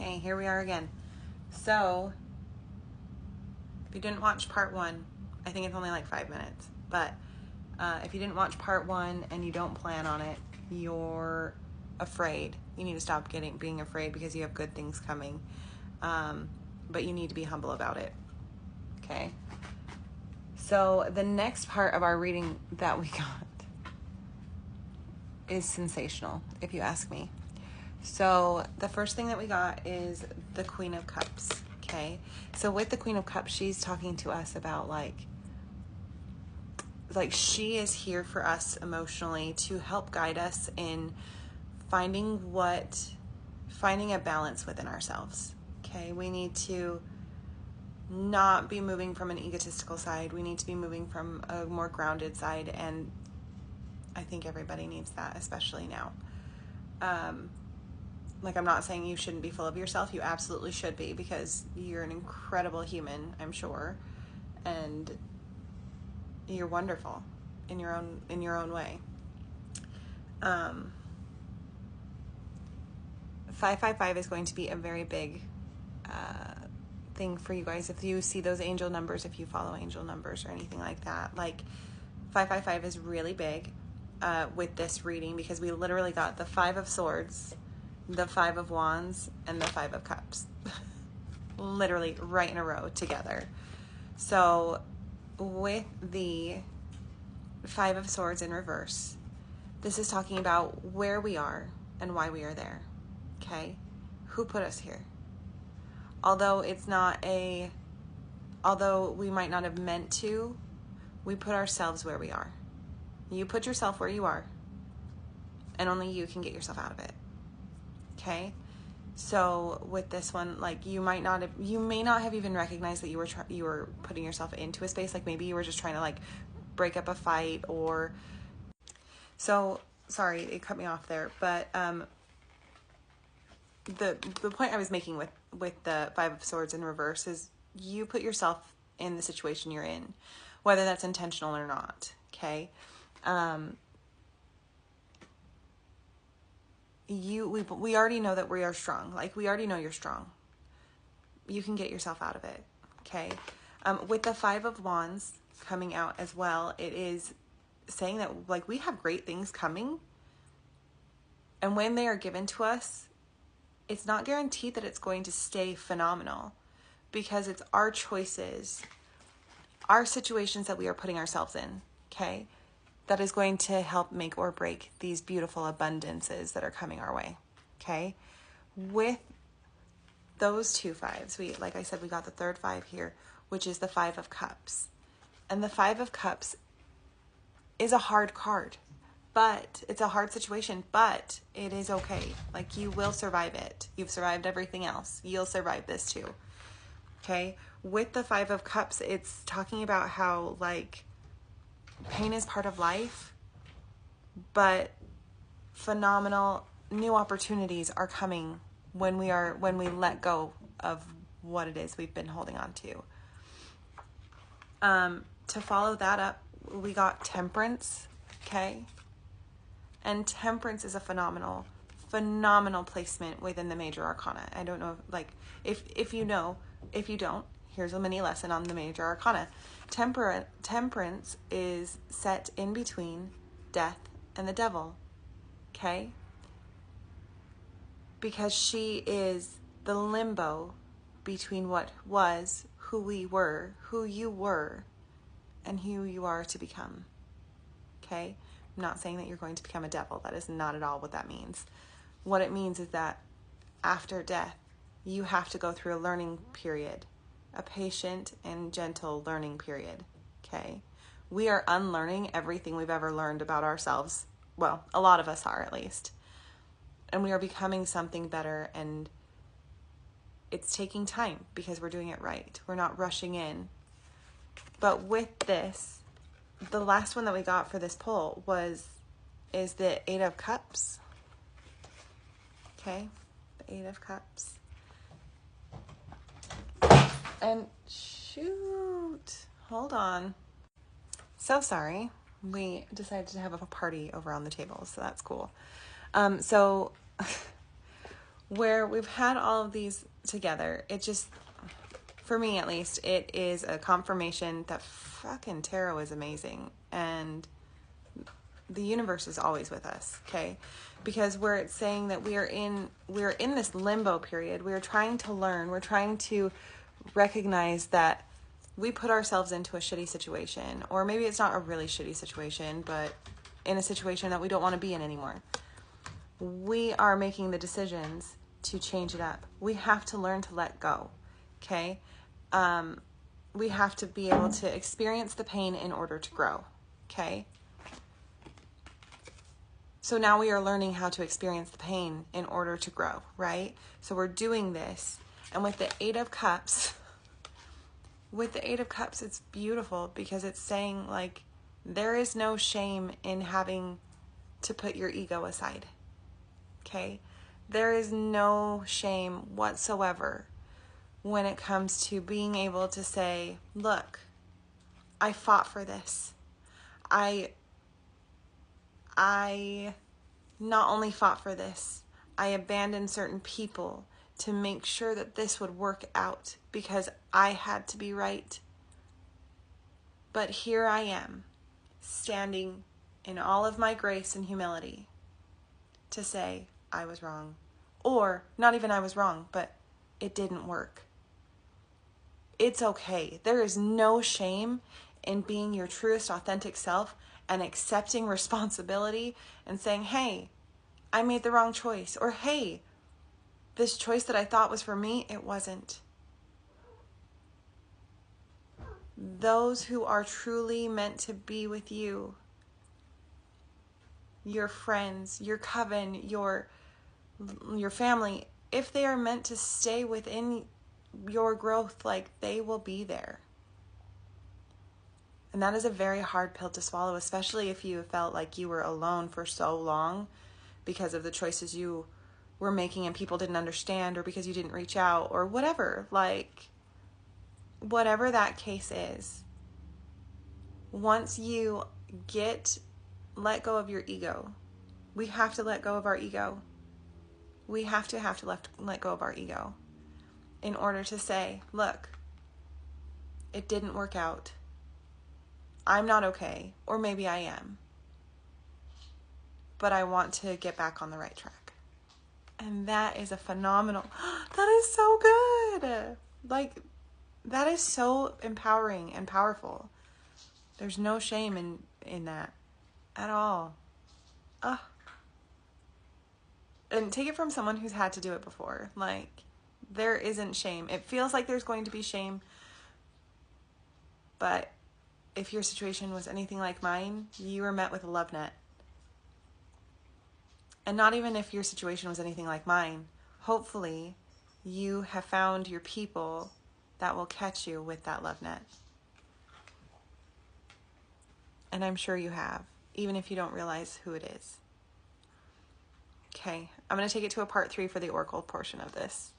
Okay, here we are again. So, if you didn't watch part 1, I think it's only like 5 minutes, but if you didn't watch part 1 and you don't plan on it, you're afraid. You need to stop being afraid because you have good things coming, but you need to be humble about it. Okay? So, the next part of our reading that we got is sensational, if you ask me. So the first thing that we got is the Queen of Cups, okay? So with the Queen of Cups, she's talking to us about like she is here for us emotionally to help guide us in finding a balance within ourselves, okay? We need to not be moving from an egotistical side. We need to be moving from a more grounded side, and I think everybody needs that, especially now. I'm not saying you shouldn't be full of yourself. You absolutely should be, because you're an incredible human, I'm sure, and you're wonderful in your own way. 555 is going to be a very big thing for you guys. If you see those angel numbers, if you follow angel numbers or anything like that, like 555 is really big with this reading, because we literally got the 5 of Swords, the 5 of Wands, and the 5 of Cups literally right in a row together. So with the 5 of Swords in reverse, this is talking about where we are and why we are there. Okay? Who put us here? Although we might not have meant to, we put ourselves where we are. You put yourself where you are, and only you can get yourself out of it. Okay? So with this one, you may not have even recognized that you were putting yourself into a space. Like maybe you were just trying to break up a fight, or so. Sorry, it cut me off there. But the point I was making with the 5 of Swords in reverse is you put yourself in the situation you're in, whether that's intentional or not. Okay. We already know that we are strong. We already know you're strong. You can get yourself out of it. Okay. With the 5 of Wands coming out as well, it is saying that we have great things coming, and when they are given to us, it's not guaranteed that it's going to stay phenomenal, because it's our choices, our situations that we are putting ourselves in. Okay. That is going to help make or break these beautiful abundances that are coming our way. Okay. With those 2 5s, like I said, we got the third 5 here, which is the 5 of Cups. And the 5 of Cups is a hard card, but it's a hard situation, but it is okay. You will survive it. You've survived everything else. You'll survive this too. Okay. With the 5 of Cups, it's talking about how pain is part of life, but phenomenal new opportunities are coming when we let go of what it is we've been holding on to. To follow that up, we got Temperance. Okay. And Temperance is a phenomenal placement within the major arcana. I don't know if you know. If you don't, here's a mini lesson on the major arcana. Temperance is set in between death and the devil. Okay? Because she is the limbo between what was, who we were, who you were, and who you are to become. Okay? I'm not saying that you're going to become a devil. That is not at all what that means. What it means is that after death, you have to go through a learning period, a patient and gentle learning period. Okay? We are unlearning everything we've ever learned about ourselves. Well, a lot of us are, at least. And we are becoming something better, and it's taking time because we're doing it right. We're not rushing in. But with this, the last one that we got for this pull is the 8 of Cups. Okay? The 8 of Cups. And shoot, hold on. So sorry. We decided to have a party over on the table, so that's cool. So where we've had all of these together, it just, for me at least, it is a confirmation that fucking tarot is amazing, and the universe is always with us, okay? Because where it's saying that we're in this limbo period, we're trying to learn, we're trying to recognize that we put ourselves into a shitty situation, or maybe it's not a really shitty situation, but in a situation that we don't want to be in anymore. We are making the decisions to change it up. We have to learn to let go, okay? We have to be able to experience the pain in order to grow, okay? So now we are learning how to experience the pain in order to grow, right? So we're doing this. And with the Eight of Cups, it's beautiful because it's saying, like, there is no shame in having to put your ego aside, okay? There is no shame whatsoever when it comes to being able to say, look, I fought for this. I not only fought for this, I abandoned certain people to make sure that this would work out because I had to be right. But here I am, standing in all of my grace and humility to say I was wrong. Or not even I was wrong, but it didn't work. It's okay. There is no shame in being your truest, authentic self and accepting responsibility and saying, hey, I made the wrong choice. Or, hey, this choice that I thought was for me, it wasn't. Those who are truly meant to be with you, your friends, your coven, your family, if they are meant to stay within your growth, like, they will be there. And that is a very hard pill to swallow, especially if you felt like you were alone for so long because of the choices you were making and people didn't understand, or because you didn't reach out, or whatever. Like, whatever that case is, once you let go of your ego, we have to let go of our ego. We have to let go of our ego in order to say, look, it didn't work out. I'm not okay, or maybe I am, but I want to get back on the right track. And that is a phenomenal, that is so good. Like, that is so empowering and powerful. There's no shame in that at all. And take it from someone who's had to do it before. Like, there isn't shame. It feels like there's going to be shame, but if your situation was anything like mine, you were met with a love net. And not even if your situation was anything like mine, hopefully you have found your people that will catch you with that love net. And I'm sure you have, even if you don't realize who it is. Okay, I'm going to take it to a part 3 for the oracle portion of this.